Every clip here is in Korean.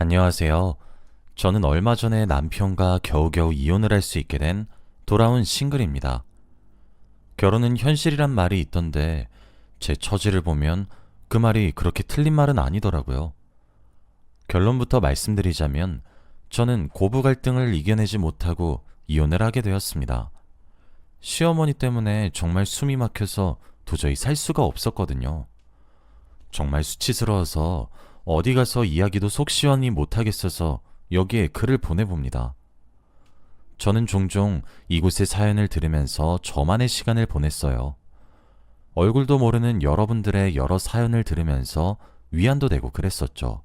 안녕하세요. 저는 얼마 전에 남편과 겨우겨우 이혼을 할 수 있게 된 돌아온 싱글입니다. 결혼은 현실이란 말이 있던데 제 처지를 보면 그 말이 그렇게 틀린 말은 아니더라고요. 결론부터 말씀드리자면 저는 고부 갈등을 이겨내지 못하고 이혼을 하게 되었습니다. 시어머니 때문에 정말 숨이 막혀서 도저히 살 수가 없었거든요. 정말 수치스러워서 어디 가서 이야기도 속 시원히 못하겠어서 여기에 글을 보내봅니다. 저는 종종 이곳의 사연을 들으면서 저만의 시간을 보냈어요. 얼굴도 모르는 여러분들의 여러 사연을 들으면서 위안도 되고 그랬었죠.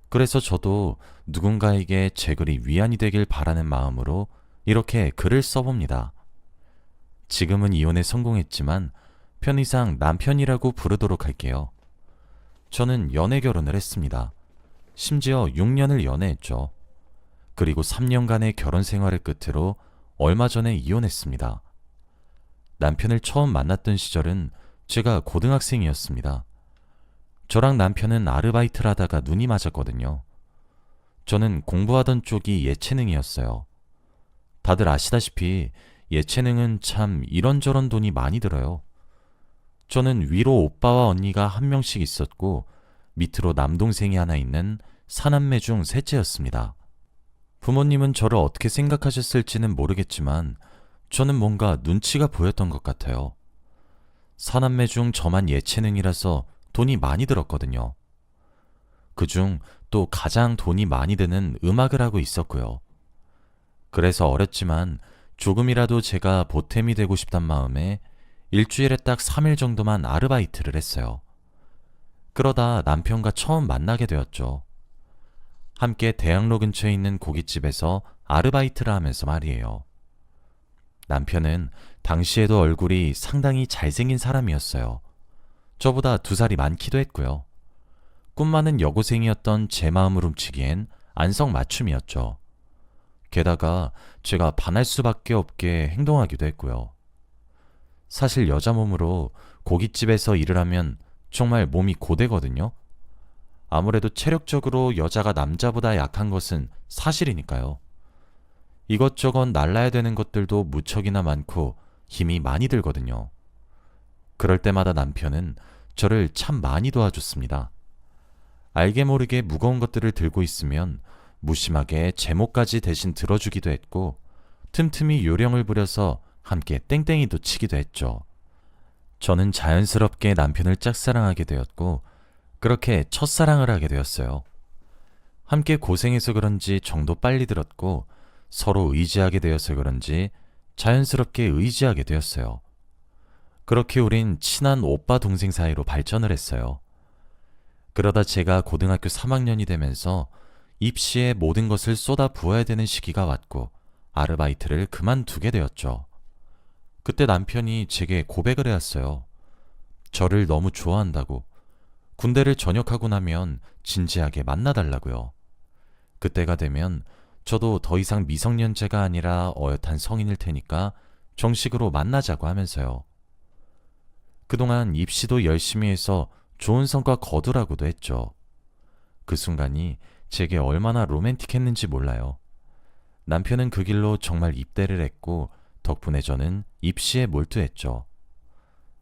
그래서 저도 누군가에게 제 글이 위안이 되길 바라는 마음으로 이렇게 글을 써봅니다. 지금은 이혼에 성공했지만 편의상 남편이라고 부르도록 할게요. 저는 연애 결혼을 했습니다. 심지어 6년을 연애했죠. 그리고 3년간의 결혼 생활을 끝으로 얼마 전에 이혼했습니다. 남편을 처음 만났던 시절은 제가 고등학생이었습니다. 저랑 남편은 아르바이트를 하다가 눈이 맞았거든요. 저는 공부하던 쪽이 예체능이었어요. 다들 아시다시피 예체능은 참 이런저런 돈이 많이 들어요. 저는 위로 오빠와 언니가 한 명씩 있었고 밑으로 남동생이 하나 있는 사남매 중 셋째였습니다. 부모님은 저를 어떻게 생각하셨을지는 모르겠지만 저는 뭔가 눈치가 보였던 것 같아요. 사남매 중 저만 예체능이라서 돈이 많이 들었거든요. 그중 또 가장 돈이 많이 드는 음악을 하고 있었고요. 그래서 어렸지만 조금이라도 제가 보탬이 되고 싶단 마음에 일주일에 딱 3일 정도만 아르바이트를 했어요. 그러다 남편과 처음 만나게 되었죠. 함께 대학로 근처에 있는 고깃집에서 아르바이트를 하면서 말이에요. 남편은 당시에도 얼굴이 상당히 잘생긴 사람이었어요. 저보다 2살이 많기도 했고요. 꿈 많은 여고생이었던 제 마음을 훔치기엔 안성맞춤이었죠. 게다가 제가 반할 수밖에 없게 행동하기도 했고요. 사실 여자 몸으로 고깃집에서 일을 하면 정말 몸이 고되거든요. 아무래도 체력적으로 여자가 남자보다 약한 것은 사실이니까요. 이것저것 날라야 되는 것들도 무척이나 많고 힘이 많이 들거든요. 그럴 때마다 남편은 저를 참 많이 도와줬습니다. 알게 모르게 무거운 것들을 들고 있으면 무심하게 제목까지 대신 들어주기도 했고 틈틈이 요령을 부려서 함께 땡땡이도 치기도 했죠. 저는 자연스럽게 남편을 짝사랑하게 되었고 그렇게 첫사랑을 하게 되었어요. 함께 고생해서 그런지 정도 빨리 들었고 서로 의지하게 되어서 그런지 자연스럽게 의지하게 되었어요. 그렇게 우린 친한 오빠 동생 사이로 발전을 했어요. 그러다 제가 고등학교 3학년이 되면서 입시에 모든 것을 쏟아 부어야 되는 시기가 왔고 아르바이트를 그만두게 되었죠. 그때 남편이 제게 고백을 해왔어요. 저를 너무 좋아한다고, 군대를 전역하고 나면 진지하게 만나달라고요. 그때가 되면 저도 더 이상 미성년자가 아니라 어엿한 성인일 테니까 정식으로 만나자고 하면서요. 그동안 입시도 열심히 해서 좋은 성과 거두라고도 했죠. 그 순간이 제게 얼마나 로맨틱했는지 몰라요. 남편은 그 길로 정말 입대를 했고 덕분에 저는 입시에 몰두했죠.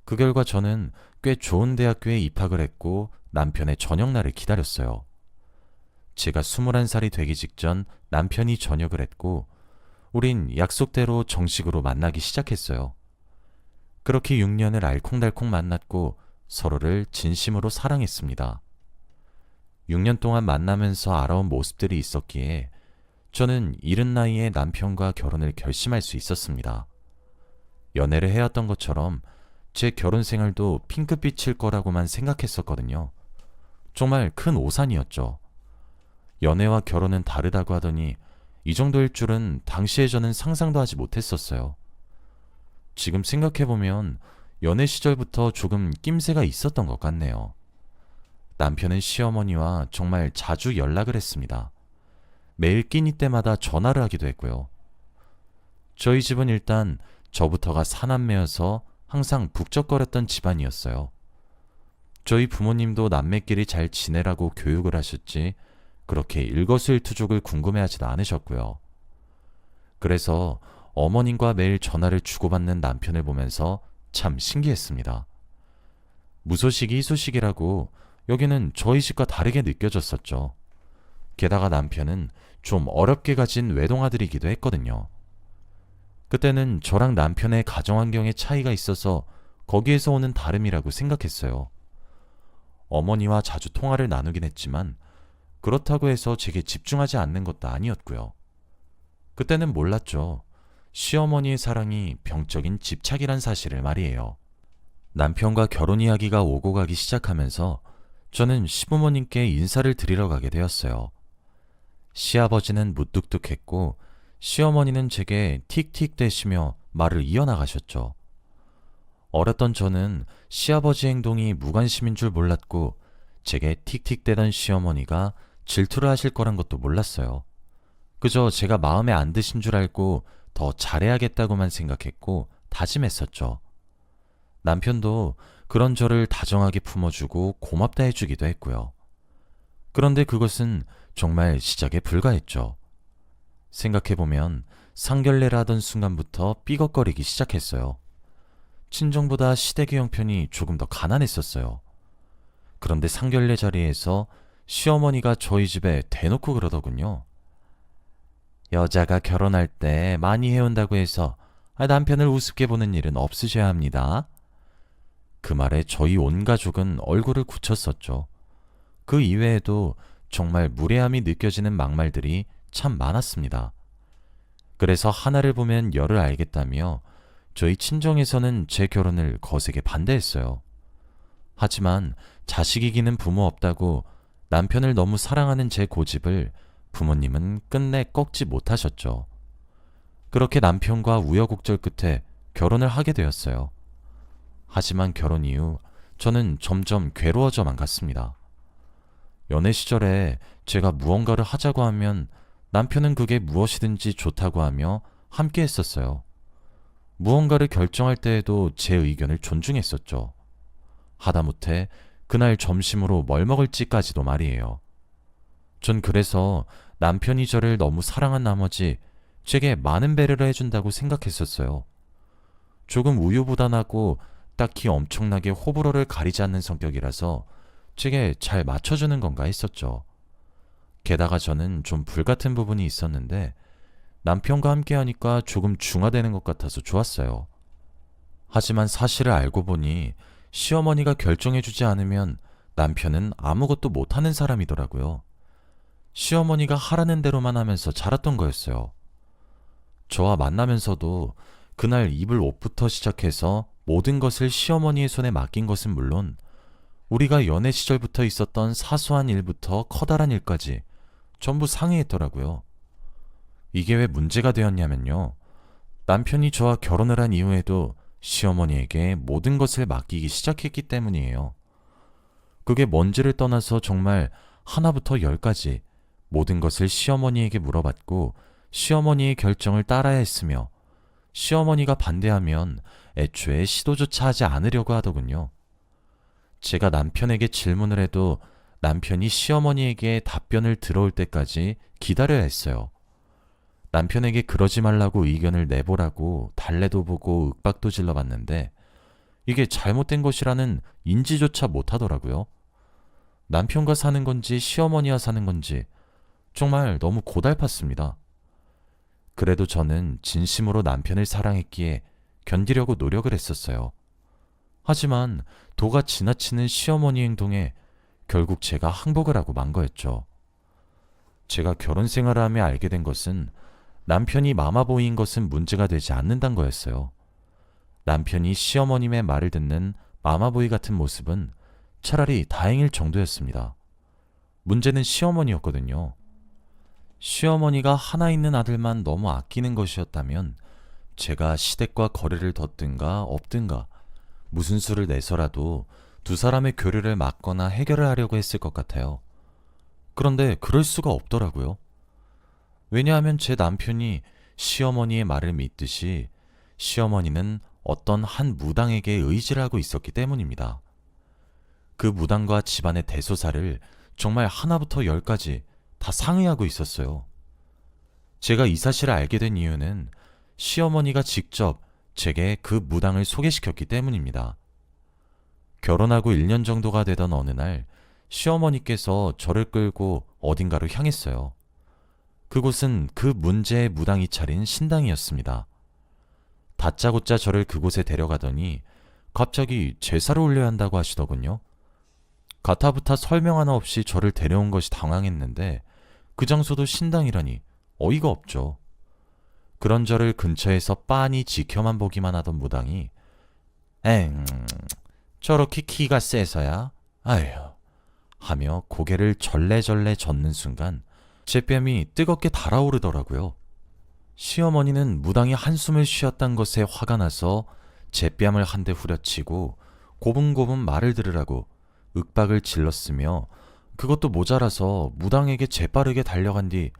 그 결과 저는 꽤 좋은 대학교에 입학을 했고 남편의 저녁날을 기다렸어요. 제가 21살이 되기 직전 남편이 전역을 했고 우린 약속대로 정식으로 만나기 시작했어요. 그렇게 6년을 알콩달콩 만났고 서로를 진심으로 사랑했습니다. 6년 동안 만나면서 알아온 모습들이 있었기에 저는 이른 나이에 남편과 결혼을 결심할 수 있었습니다. 연애를 해왔던 것처럼 제 결혼 생활도 핑크빛일 거라고만 생각했었거든요. 정말 큰 오산이었죠. 연애와 결혼은 다르다고 하더니 이 정도일 줄은 당시에 저는 상상도 하지 못했었어요. 지금 생각해보면 연애 시절부터 조금 낌새가 있었던 것 같네요. 남편은 시어머니와 정말 자주 연락을 했습니다. 매일 끼니 때마다 전화를 하기도 했고요. 저희 집은 일단 저부터가 사남매여서 항상 북적거렸던 집안이었어요. 저희 부모님도 남매끼리 잘 지내라고 교육을 하셨지 그렇게 일거수일투족을 궁금해하지도 않으셨고요. 그래서 어머님과 매일 전화를 주고받는 남편을 보면서 참 신기했습니다. 무소식이 희소식이라고 여기는 저희 집과 다르게 느껴졌었죠. 게다가 남편은 좀 어렵게 가진 외동아들이기도 했거든요. 그때는 저랑 남편의 가정환경의 차이가 있어서 거기에서 오는 다름이라고 생각했어요. 어머니와 자주 통화를 나누긴 했지만 그렇다고 해서 제게 집중하지 않는 것도 아니었고요. 그때는 몰랐죠. 시어머니의 사랑이 병적인 집착이란 사실을 말이에요. 남편과 결혼 이야기가 오고 가기 시작하면서 저는 시부모님께 인사를 드리러 가게 되었어요. 시아버지는 무뚝뚝했고 시어머니는 제게 틱틱 대시며 말을 이어나가셨죠. 어렸던 저는 시아버지 행동이 무관심인 줄 몰랐고 제게 틱틱대던 시어머니가 질투를 하실 거란 것도 몰랐어요. 그저 제가 마음에 안 드신 줄 알고 더 잘해야겠다고만 생각했고 다짐했었죠. 남편도 그런 저를 다정하게 품어주고 고맙다 해주기도 했고요. 그런데 그것은 정말 시작에 불과했죠. 생각해보면 상견례를 하던 순간부터 삐걱거리기 시작했어요. 친정보다 시댁의 형편이 조금 더 가난했었어요. 그런데 상견례 자리에서 시어머니가 저희 집에 대놓고 그러더군요. 여자가 결혼할 때 많이 해온다고 해서 남편을 우습게 보는 일은 없으셔야 합니다. 그 말에 저희 온 가족은 얼굴을 굳혔었죠. 그 이외에도 정말 무례함이 느껴지는 막말들이 참 많았습니다. 그래서 하나를 보면 열을 알겠다며 저희 친정에서는 제 결혼을 거세게 반대했어요. 하지만 자식 이기는 부모 없다고 남편을 너무 사랑하는 제 고집을 부모님은 끝내 꺾지 못하셨죠. 그렇게 남편과 우여곡절 끝에 결혼을 하게 되었어요. 하지만 결혼 이후 저는 점점 괴로워져만 갔습니다. 연애 시절에 제가 무언가를 하자고 하면 남편은 그게 무엇이든지 좋다고 하며 함께 했었어요. 무언가를 결정할 때에도 제 의견을 존중했었죠. 하다못해 그날 점심으로 뭘 먹을지까지도 말이에요. 전 그래서 남편이 저를 너무 사랑한 나머지 제게 많은 배려를 해준다고 생각했었어요. 조금 우유부단하고 딱히 엄청나게 호불호를 가리지 않는 성격이라서 제게 잘 맞춰주는 건가 했었죠. 게다가 저는 좀 불같은 부분이 있었는데 남편과 함께 하니까 조금 중화되는 것 같아서 좋았어요. 하지만 사실을 알고 보니 시어머니가 결정해주지 않으면 남편은 아무것도 못하는 사람이더라고요. 시어머니가 하라는 대로만 하면서 자랐던 거였어요. 저와 만나면서도 그날 입을 옷부터 시작해서 모든 것을 시어머니의 손에 맡긴 것은 물론 우리가 연애 시절부터 있었던 사소한 일부터 커다란 일까지 전부 상의했더라고요. 이게 왜 문제가 되었냐면요. 남편이 저와 결혼을 한 이후에도 시어머니에게 모든 것을 맡기기 시작했기 때문이에요. 그게 뭔지를 떠나서 정말 하나부터 열까지 모든 것을 시어머니에게 물어봤고 시어머니의 결정을 따라야 했으며 시어머니가 반대하면 애초에 시도조차 하지 않으려고 하더군요. 제가 남편에게 질문을 해도 남편이 시어머니에게 답변을 들어올 때까지 기다려야 했어요. 남편에게 그러지 말라고 의견을 내보라고 달래도 보고 윽박도 질러봤는데 이게 잘못된 것이라는 인지조차 못하더라고요. 남편과 사는 건지 시어머니와 사는 건지 정말 너무 고달팠습니다. 그래도 저는 진심으로 남편을 사랑했기에 견디려고 노력을 했었어요. 하지만 도가 지나치는 시어머니 행동에 결국 제가 항복을 하고 만 거였죠. 제가 결혼 생활을 하며 알게 된 것은 남편이 마마보이인 것은 문제가 되지 않는다는 거였어요. 남편이 시어머님의 말을 듣는 마마보이 같은 모습은 차라리 다행일 정도였습니다. 문제는 시어머니였거든요. 시어머니가 하나 있는 아들만 너무 아끼는 것이었다면 제가 시댁과 거래를 뒀든가 없든가 무슨 수를 내서라도 두 사람의 교류를 막거나 해결을 하려고 했을 것 같아요. 그런데 그럴 수가 없더라고요. 왜냐하면 제 남편이 시어머니의 말을 믿듯이 시어머니는 어떤 한 무당에게 의지를 하고 있었기 때문입니다. 그 무당과 집안의 대소사를 정말 하나부터 열까지 다 다 상의하고 있었어요. 제가 이 사실을 알게 된 이유는 시어머니가 직접 제게 그 무당을 소개시켰기 때문입니다. 결혼하고 1년 정도가 되던 어느 날 시어머니께서 저를 끌고 어딘가로 향했어요. 그곳은 그 문제의 무당이 차린 신당이었습니다. 다짜고짜 저를 그곳에 데려가더니 갑자기 제사를 올려야 한다고 하시더군요. 가타부타 설명 하나 없이 저를 데려온 것이 당황했는데 그 장소도 신당이라니 어이가 없죠. 그런 저를 근처에서 빤히 지켜만 보기만 하던 무당이 엥, 저렇게 키가 세서야? 아휴 하며 고개를 절레절레 젓는 순간 제 뺨이 뜨겁게 달아오르더라고요. 시어머니는 무당이 한숨을 쉬었단 것에 화가 나서 제 뺨을 한 대 후려치고 고분고분 말을 들으라고 윽박을 질렀으며 그것도 모자라서 무당에게 재빠르게 달려간 뒤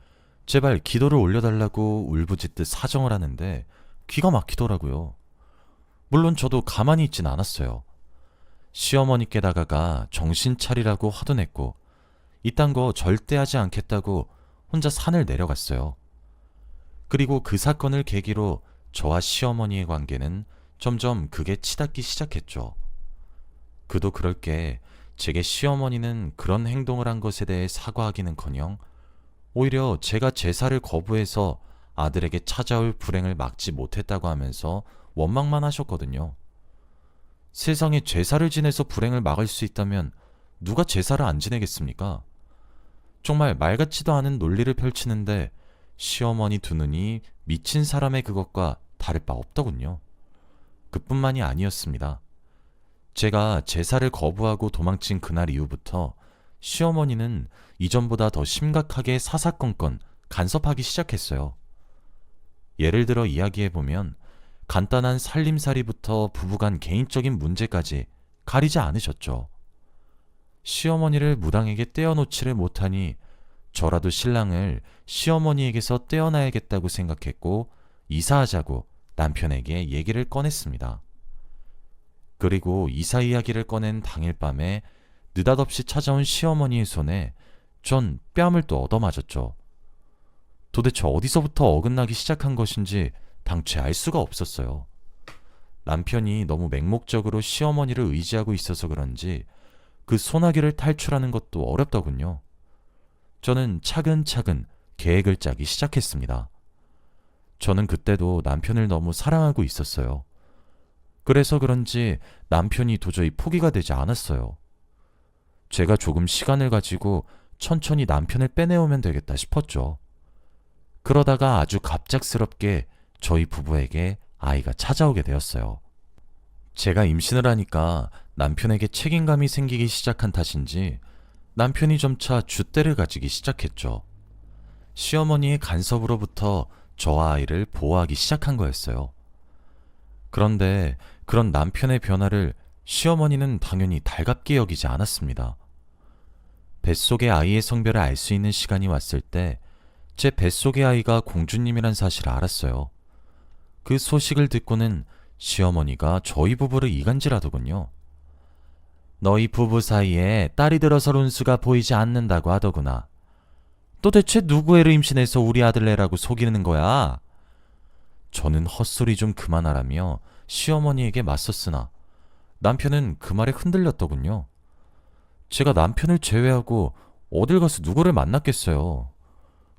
제발 기도를 올려달라고 울부짖듯 사정을 하는데 기가 막히더라고요. 물론 저도 가만히 있진 않았어요. 시어머니께 다가가 정신 차리라고 화도 냈고 이딴 거 절대 하지 않겠다고 혼자 산을 내려갔어요. 그리고 그 사건을 계기로 저와 시어머니의 관계는 점점 극에 치닫기 시작했죠. 그도 그럴 게 제게 시어머니는 그런 행동을 한 것에 대해 사과하기는커녕 오히려 제가 제사를 거부해서 아들에게 찾아올 불행을 막지 못했다고 하면서 원망만 하셨거든요. 세상에 제사를 지내서 불행을 막을 수 있다면 누가 제사를 안 지내겠습니까? 정말 말 같지도 않은 논리를 펼치는데 시어머니 두 눈이 미친 사람의 그것과 다를 바 없더군요. 그뿐만이 아니었습니다. 제가 제사를 거부하고 도망친 그날 이후부터 시어머니는 이전보다 더 심각하게 사사건건 간섭하기 시작했어요. 예를 들어 이야기해보면 간단한 살림살이부터 부부간 개인적인 문제까지 가리지 않으셨죠. 시어머니를 무당에게 떼어놓지를 못하니 저라도 신랑을 시어머니에게서 떼어놔야겠다고 생각했고 이사하자고 남편에게 얘기를 꺼냈습니다. 그리고 이사 이야기를 꺼낸 당일 밤에 느닷없이 찾아온 시어머니의 손에 전 뺨을 또 얻어맞았죠. 도대체 어디서부터 어긋나기 시작한 것인지 당최 알 수가 없었어요. 남편이 너무 맹목적으로 시어머니를 의지하고 있어서 그런지 그 소나기를 탈출하는 것도 어렵더군요. 저는 차근차근 계획을 짜기 시작했습니다. 저는 그때도 남편을 너무 사랑하고 있었어요. 그래서 그런지 남편이 도저히 포기가 되지 않았어요. 제가 조금 시간을 가지고 천천히 남편을 빼내오면 되겠다 싶었죠. 그러다가 아주 갑작스럽게 저희 부부에게 아이가 찾아오게 되었어요. 제가 임신을 하니까 남편에게 책임감이 생기기 시작한 탓인지 남편이 점차 줏대를 가지기 시작했죠. 시어머니의 간섭으로부터 저와 아이를 보호하기 시작한 거였어요. 그런데 그런 남편의 변화를 시어머니는 당연히 달갑게 여기지 않았습니다. 뱃속의 아이의 성별을 알 수 있는 시간이 왔을 때 제 뱃속의 아이가 공주님이란 사실을 알았어요. 그 소식을 듣고는 시어머니가 저희 부부를 이간질하더군요. 너희 부부 사이에 딸이 들어설 운수가 보이지 않는다고 하더구나. 또 대체 누구 애를 임신해서 우리 아들 내라고 속이는 거야? 저는 헛소리 좀 그만하라며 시어머니에게 맞섰으나 남편은 그 말에 흔들렸더군요. 제가 남편을 제외하고 어딜 가서 누구를 만났겠어요.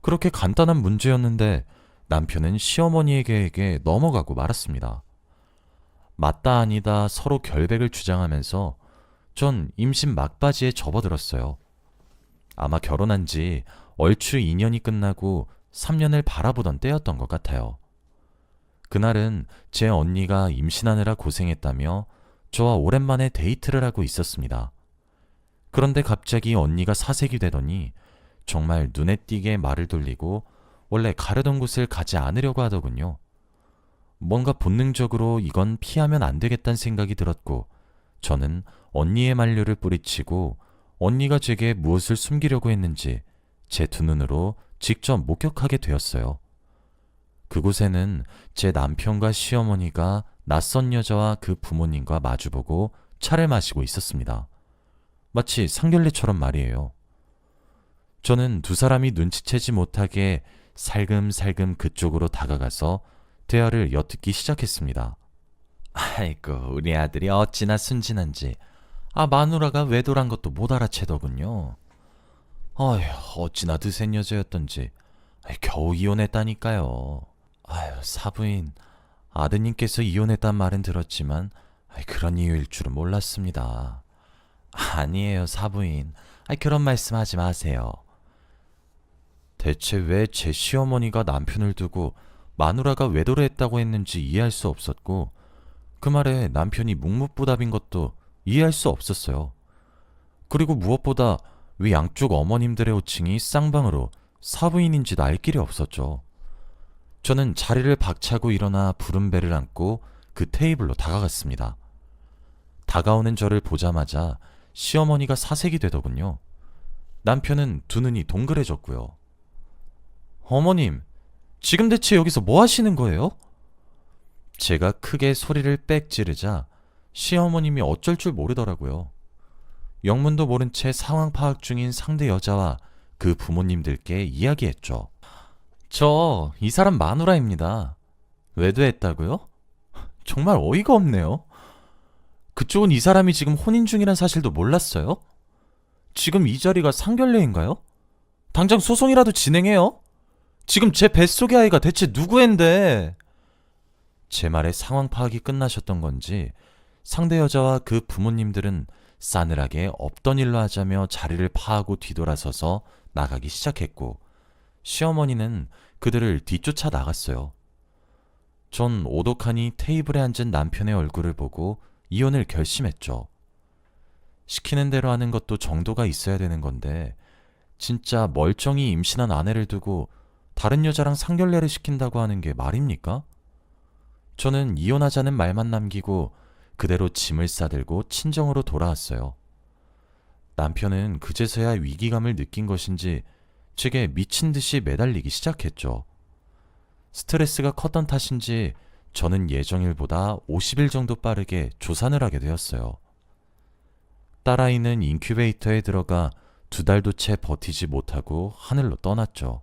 그렇게 간단한 문제였는데 남편은 시어머니에게 넘어가고 말았습니다. 맞다 아니다 서로 결백을 주장하면서 전 임신 막바지에 접어들었어요. 아마 결혼한 지 얼추 2년이 끝나고 3년을 바라보던 때였던 것 같아요. 그날은 제 언니가 임신하느라 고생했다며 저와 오랜만에 데이트를 하고 있었습니다. 그런데 갑자기 언니가 사색이 되더니 정말 눈에 띄게 말을 돌리고 원래 가려던 곳을 가지 않으려고 하더군요. 뭔가 본능적으로 이건 피하면 안 되겠다는 생각이 들었고 저는 언니의 만류를 뿌리치고 언니가 제게 무엇을 숨기려고 했는지 제 두 눈으로 직접 목격하게 되었어요. 그곳에는 제 남편과 시어머니가 낯선 여자와 그 부모님과 마주보고 차를 마시고 있었습니다. 마치 상견례처럼 말이에요. 저는 두 사람이 눈치채지 못하게 살금살금 그쪽으로 다가가서 대화를 엿듣기 시작했습니다. 아이고, 우리 아들이 어찌나 순진한지. 마누라가 외도란 것도 못 알아채더군요. 어휴, 어찌나 드센 여자였던지. 겨우 이혼했다니까요. 사부인, 아드님께서 이혼했단 말은 들었지만 그런 이유일 줄은 몰랐습니다. 아니에요, 사부인. 그런 말씀하지 마세요. 대체 왜 제 시어머니가 남편을 두고 마누라가 외도를 했다고 했는지 이해할 수 없었고, 그 말에 남편이 묵묵부답인 것도 이해할 수 없었어요. 그리고 무엇보다 왜 양쪽 어머님들의 호칭이 쌍방으로 사부인인지도 알 길이 없었죠. 저는 자리를 박차고 일어나 부른 배를 안고 그 테이블로 다가갔습니다. 다가오는 저를 보자마자 시어머니가 사색이 되더군요. 남편은 두 눈이 동그래졌고요. 어머님, 지금 대체 여기서 뭐 하시는 거예요? 제가 크게 소리를 빽 지르자 시어머님이 어쩔 줄 모르더라고요. 영문도 모른 채 상황 파악 중인 상대 여자와 그 부모님들께 이야기했죠. 저 이 사람 마누라입니다. 외도했다고요? 정말 어이가 없네요. 그쪽은 이 사람이 지금 혼인 중이란 사실도 몰랐어요? 지금 이 자리가 상견례인가요? 당장 소송이라도 진행해요? 지금 제 뱃속의 아이가 대체 누구인데? 제 말에 상황 파악이 끝나셨던 건지 상대 여자와 그 부모님들은 싸늘하게 없던 일로 하자며 자리를 파하고 뒤돌아서서 나가기 시작했고, 시어머니는 그들을 뒤쫓아 나갔어요. 전 오독하니 테이블에 앉은 남편의 얼굴을 보고 이혼을 결심했죠. 시키는 대로 하는 것도 정도가 있어야 되는 건데, 진짜 멀쩡히 임신한 아내를 두고 다른 여자랑 상견례를 시킨다고 하는 게 말입니까? 저는 이혼하자는 말만 남기고 그대로 짐을 싸들고 친정으로 돌아왔어요. 남편은 그제서야 위기감을 느낀 것인지 제게 미친 듯이 매달리기 시작했죠. 스트레스가 컸던 탓인지 저는 예정일보다 50일 정도 빠르게 조산을 하게 되었어요. 딸아이는 인큐베이터에 들어가 2달도 채 버티지 못하고 하늘로 떠났죠.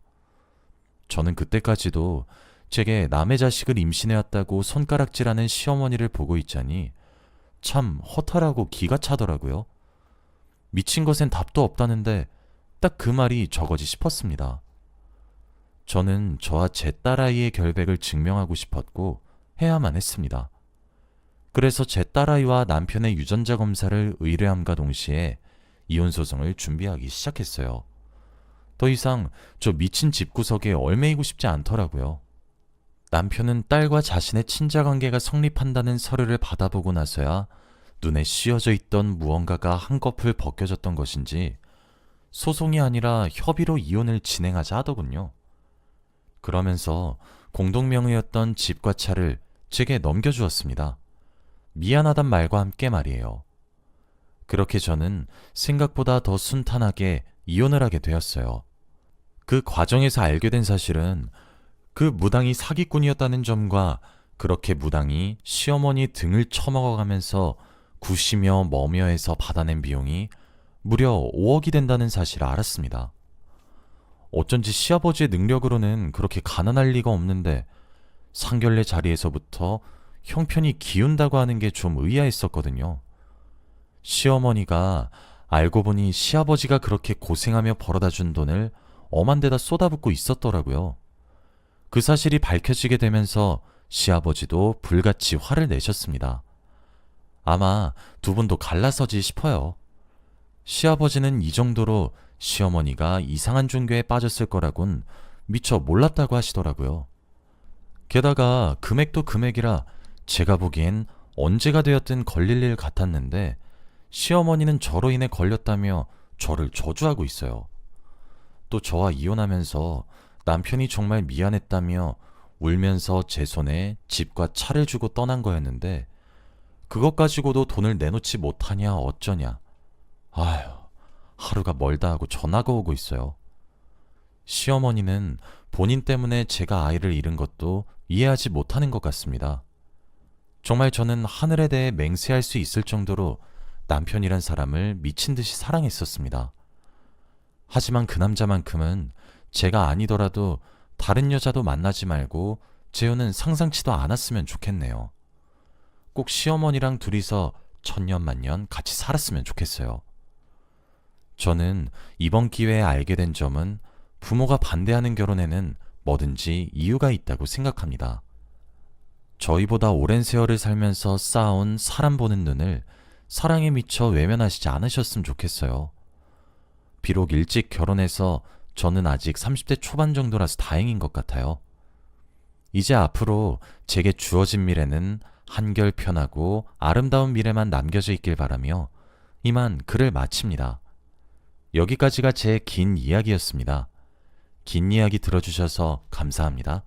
저는 그때까지도 제게 남의 자식을 임신해왔다고 손가락질하는 시어머니를 보고 있자니 참 허탈하고 기가 차더라고요. 미친 것엔 답도 없다는데 딱 그 말이 저거지 싶었습니다. 저는 저와 제 딸아이의 결백을 증명하고 싶었고 해야만 했습니다. 그래서 제 딸아이와 남편의 유전자 검사를 의뢰함과 동시에 이혼 소송을 준비하기 시작했어요. 더 이상 저 미친 집구석에 얽매이고 싶지 않더라고요. 남편은 딸과 자신의 친자관계가 성립한다는 서류를 받아보고 나서야 눈에 씌어져 있던 무언가가 한꺼풀 벗겨졌던 것인지 소송이 아니라 협의로 이혼을 진행하자 하더군요. 그러면서 공동명의였던 집과 차를 제게 넘겨주었습니다. 미안하단 말과 함께 말이에요. 그렇게 저는 생각보다 더 순탄하게 이혼을 하게 되었어요. 그 과정에서 알게 된 사실은 그 무당이 사기꾼이었다는 점과 그렇게 무당이 시어머니 등을 쳐먹어가면서 구시며 머며해서 받아낸 비용이 무려 5억이 된다는 사실을 알았습니다. 어쩐지 시아버지의 능력으로는 그렇게 가난할 리가 없는데 상견례 자리에서부터 형편이 기운다고 하는 게 좀 의아했었거든요. 시어머니가 알고 보니 시아버지가 그렇게 고생하며 벌어다 준 돈을 엄한 데다 쏟아붓고 있었더라고요. 그 사실이 밝혀지게 되면서 시아버지도 불같이 화를 내셨습니다. 아마 두 분도 갈라서지 싶어요. 시아버지는 이 정도로 시어머니가 이상한 종교에 빠졌을 거라곤 미처 몰랐다고 하시더라고요. 게다가 금액도 금액이라 제가 보기엔 언제가 되었든 걸릴 일 같았는데 시어머니는 저로 인해 걸렸다며 저를 저주하고 있어요. 또 저와 이혼하면서 남편이 정말 미안했다며 울면서 제 손에 집과 차를 주고 떠난 거였는데 그것 가지고도 돈을 내놓지 못하냐 어쩌냐. 아휴, 하루가 멀다 하고 전화가 오고 있어요. 시어머니는 본인 때문에 제가 아이를 잃은 것도 이해하지 못하는 것 같습니다. 정말 저는 하늘에 대해 맹세할 수 있을 정도로 남편이란 사람을 미친 듯이 사랑했었습니다. 하지만 그 남자만큼은 제가 아니더라도 다른 여자도 만나지 말고 재혼은 상상치도 않았으면 좋겠네요. 꼭 시어머니랑 둘이서 천년만년 같이 살았으면 좋겠어요. 저는 이번 기회에 알게 된 점은 부모가 반대하는 결혼에는 뭐든지 이유가 있다고 생각합니다. 저희보다 오랜 세월을 살면서 쌓아온 사람 보는 눈을 사랑에 미쳐 외면하시지 않으셨으면 좋겠어요. 비록 일찍 결혼해서 저는 아직 30대 초반 정도라서 다행인 것 같아요. 이제 앞으로 제게 주어진 미래는 한결 편하고 아름다운 미래만 남겨져 있길 바라며 이만 글을 마칩니다. 여기까지가 제 긴 이야기였습니다. 긴 이야기 들어주셔서 감사합니다.